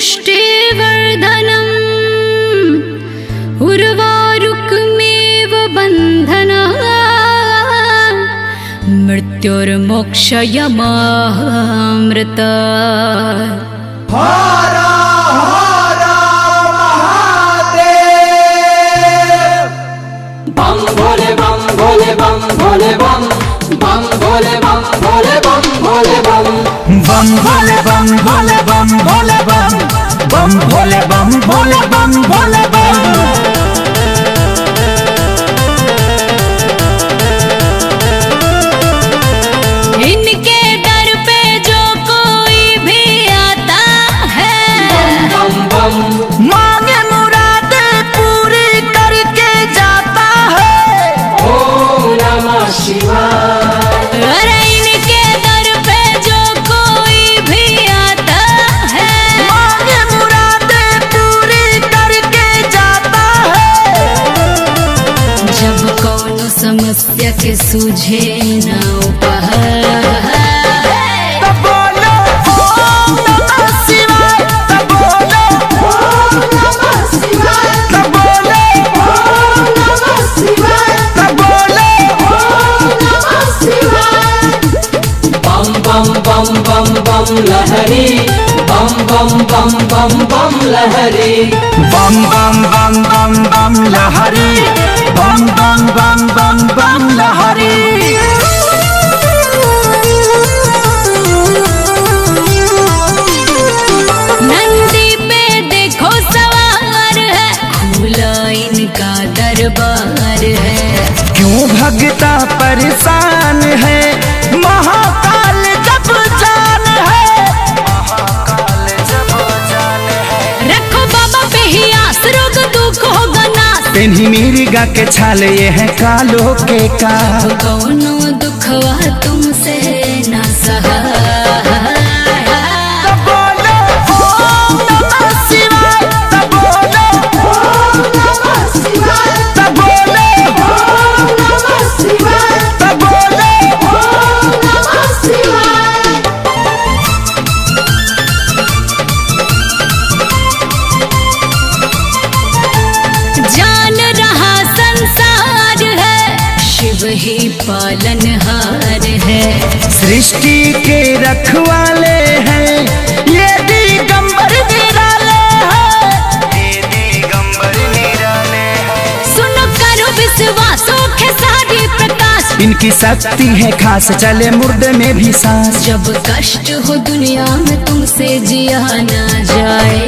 पुष्टिवर्धनम् उर्वारुकमेव बन्धनः मृत्युर्मोक्षयमामृता। हर हर महादेव। बम भोले बम भोले बम भोले बम बम भोले बम भोले बम भोले बम बम भोले बम भोले बम भोले बम बम भोले बम भोले बम भोले बम। इनके दर पे जो कोई भी आता है बम बम मांगे मुरादे पूरी करके जाता है। ओम नमः शिवाय। अरे इनके दर पे जो कोई भी आता है मांगे मुरादे पूरी करके जाता है। जब कौनो समस्या के सूझे न उपाय तब बोलो ओम नमः शिवाय। तब बोलो ओम नमः शिवाय। तब बोलो ओम नमः शिवाय। तब बोलो ओम नमः शिवाय। बम बम बम बम बम लहरी बम बम बम बम बम लहरी बम बम बम बम बम लहरी बम बम बम बम बम लहरी। नंदी पे देखो सवार है खुला इनका दरबार है। क्यों भगता परेशान है महाकाल जब जान है। महाकाल जब जान है। रखो बाबा पे ही आस रोग दुख होगा नाश। तेन्ही मेरी गा के छाल ये है कालो के का। कौनो दुखवा तुमसे न सहाय। तब बोलो ओम नमः शिवाय। तब बोलो ओम नमः शिवाय। तब बोलो ओम नमः शिवाय। तब बोलो ओम नमः शिवाय। जान रहा संसार है शिव ही पालनहार है। सृष्टि के रखवाले हैं ये दिगंबर निराले हैं। ये दिगंबर निराले हैं। सुनो करो विश्वास के सारी प्रकाश। इनकी शक्ति है खास चले मुर्दे में भी सांस। जब कष्ट हो दुनिया में तुमसे जिया ना जाए